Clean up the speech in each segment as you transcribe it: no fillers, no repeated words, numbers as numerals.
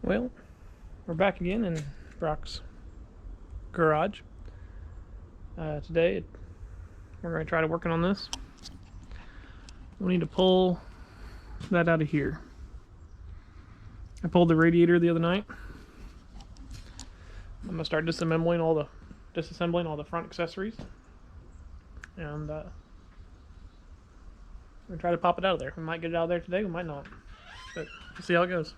Well, we're back again in Brock's garage. Today, we're going to try to working on this. We need to pull that out of here. I pulled the radiator the other night. I'm going to start disassembling all the front accessories. And we're going to try to pop it out of there. We might get it out of there today, we might not. But we'll see how it goes.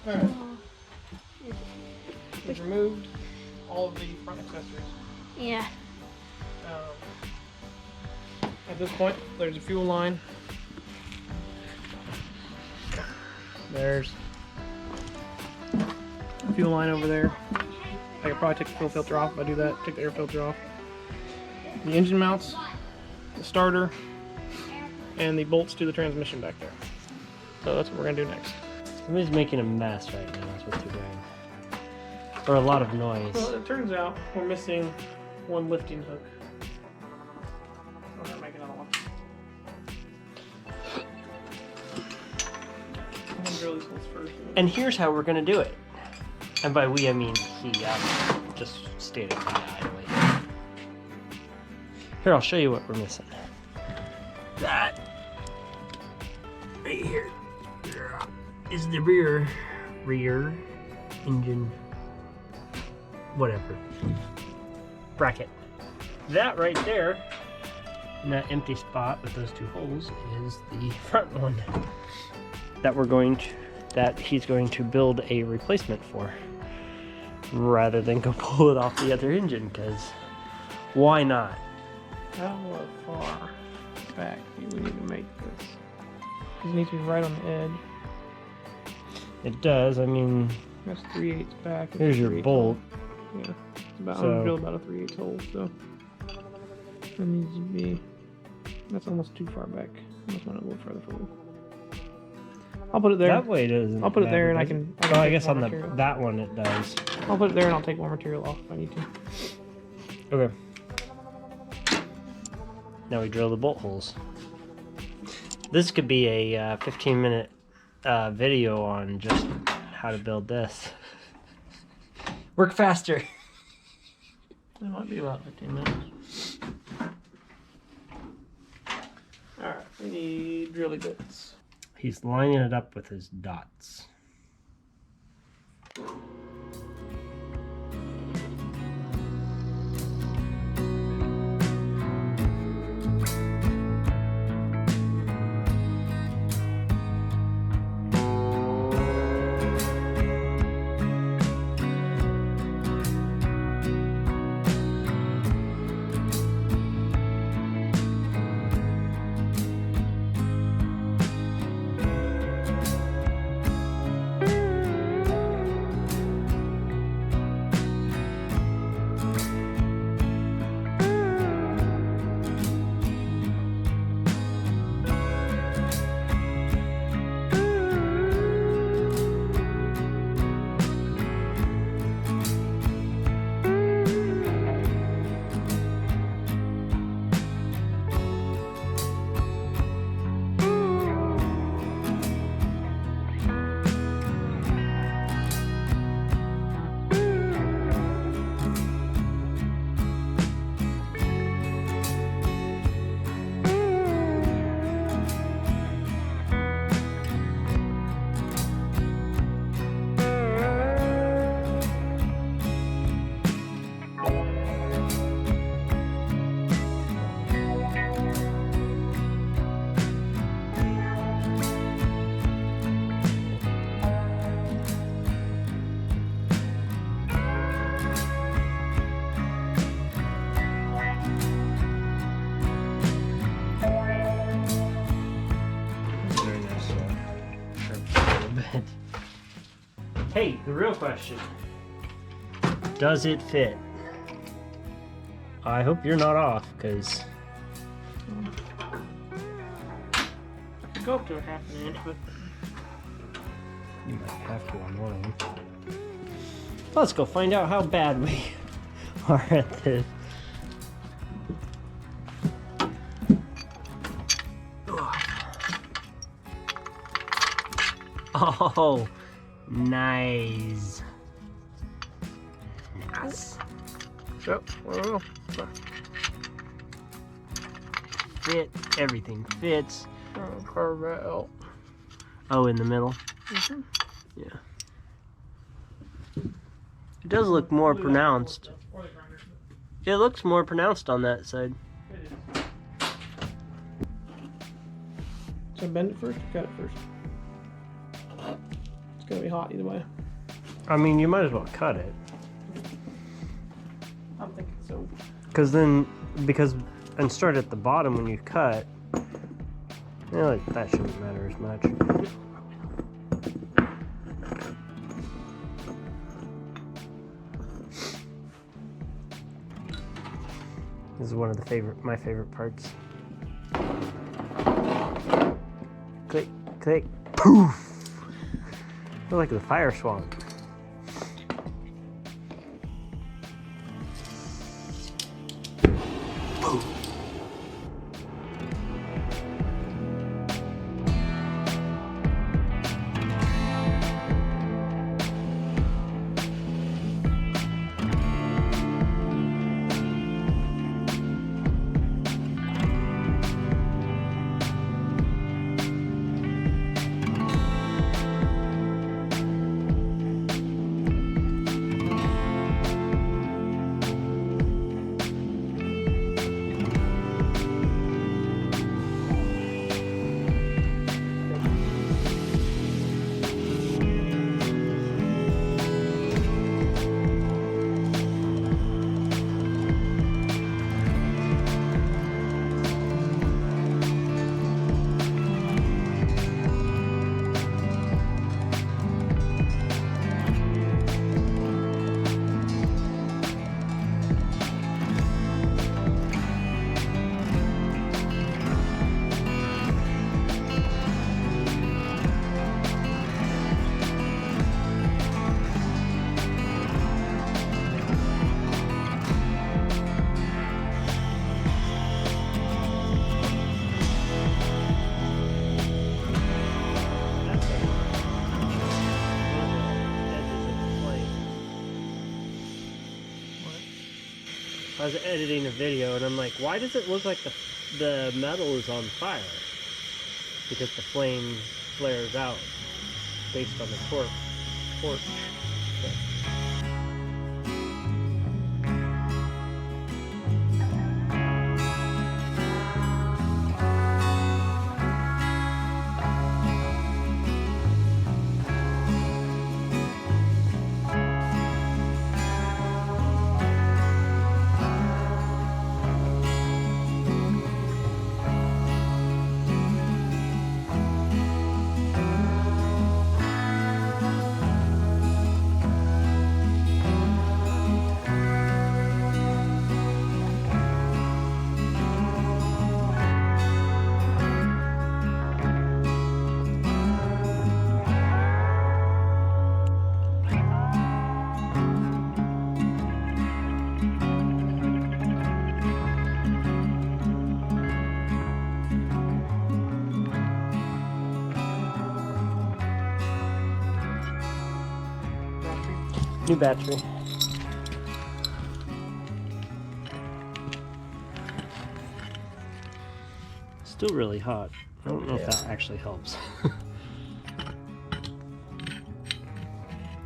Alright. We've removed all of the front accessories. Yeah. At this point, there's a fuel line. There's a fuel line over there. I could probably take the fuel filter off if I do that. Take the air filter off. The engine mounts, the starter, and the bolts to the transmission back there. So that's what we're going to do next. Somebody's making a mess right now, is what they're doing. Or a lot of noise. Well, it turns out we're missing one lifting hook. We're going to make another one. I'm going to drill these holes first. And here's how we're going to do it. And by we, I mean he just stated idly. Here, I'll show you what we're missing. That right here is the rear engine whatever bracket. That right there in that empty spot with those two holes is the front one that he's going to build a replacement for rather than go pull it off the other engine, because why not? How far back do we need to make this? Because it needs to be right on the edge. It does. I mean, that's 3/8 back. Here's your bolt. Hole. Yeah, it's about. I'm gonna drill about a 3/8 hole, so it needs to be. That's almost too far back. I just want it a little further forward. I'll put it there. That way it doesn't. I'll put it there, and I can oh, I guess on that one it does. I'll put it there, and I'll take more material off if I need to. Okay. Now we drill the bolt holes. This could be a 15-minute video on just how to build this. Work faster. It might be about 15 minutes. Alright, we need drilly bits. He's lining it up with his dots. Hey, the real question. Does it fit? I hope you're not off, because... I could go up to a half an inch, but... You might have to on one of them. Let's go find out how bad we are at this. Oh, nice. Nice. Yep, well, Fit, everything fits. carve that out. Oh, in the middle? Mm-hmm. Yeah. It does look more pronounced. It looks more pronounced on that side. So bend it first or cut it first? It's gonna be hot either way. I mean, you might as well cut it. I'm thinking so. And start at the bottom when you cut. Yeah, like, that shouldn't matter as much. This is one of my favorite parts. Click, click, poof! I feel like the fire swamp. I was editing a video and I'm like, why does it look like the metal is on fire? Because the flame flares out based on the torch. New battery. Still really hot. I don't know if that actually helps.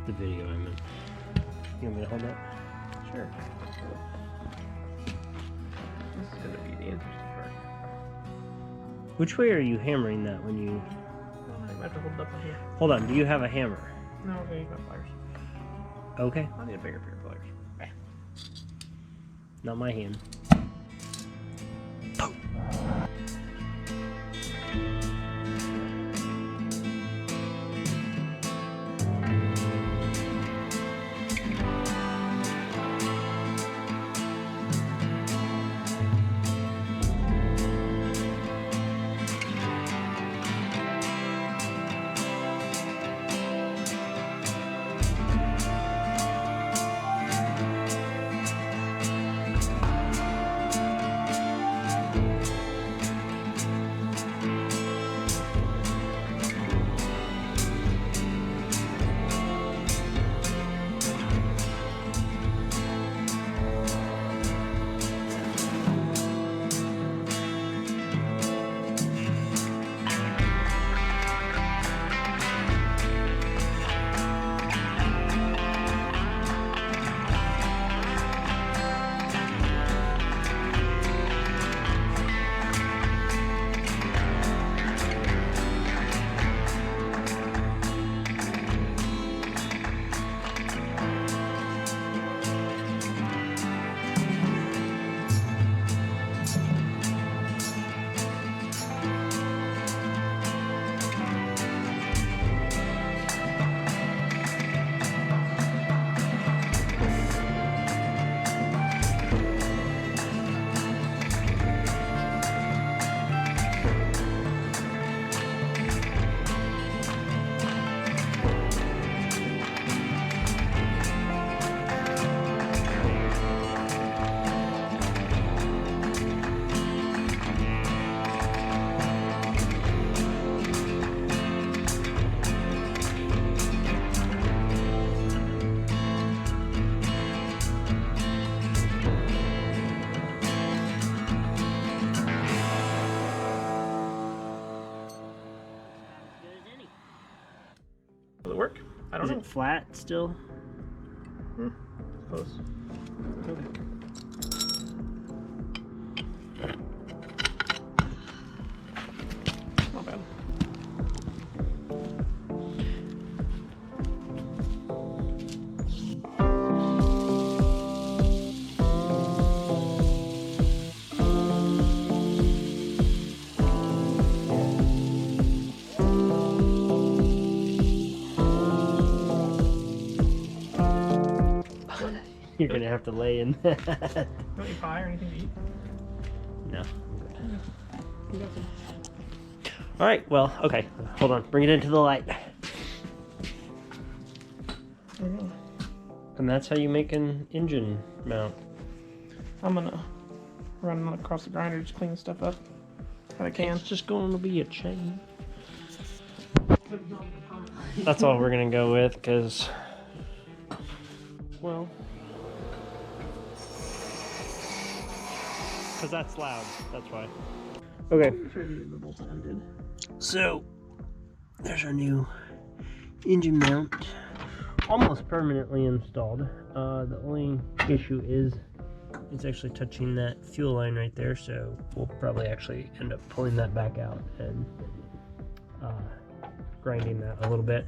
The video I'm in. You want me to hold that? Sure. This is gonna be the interesting part. Which way are you hammering that when you... I might have to hold it up right here. Hold on, do you have a hammer? No, okay, you got pliers. Okay. I need a bigger pair of pliers. Okay. Not my hand. don't Is know. it flat still? Close. Okay. Not bad. You're gonna have to lay in that. Don't eat pie or anything to eat? No. You got some. All right. Well, okay. Hold on. Bring it into the light. There we go. And that's how you make an engine mount. I'm gonna run it across the grinder, just clean the stuff up if I can. It's just going to be a chain. That's all we're gonna go with, because, well, because that's loud. That's why. Okay. So there's our new engine mount, almost permanently installed. The only issue is it's actually touching that fuel line right there, so we'll probably actually end up pulling that back out and grinding that a little bit.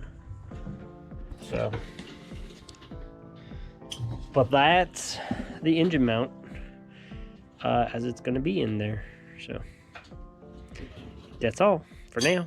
So, but that's the engine mount as it's going to be in there. So that's all for now.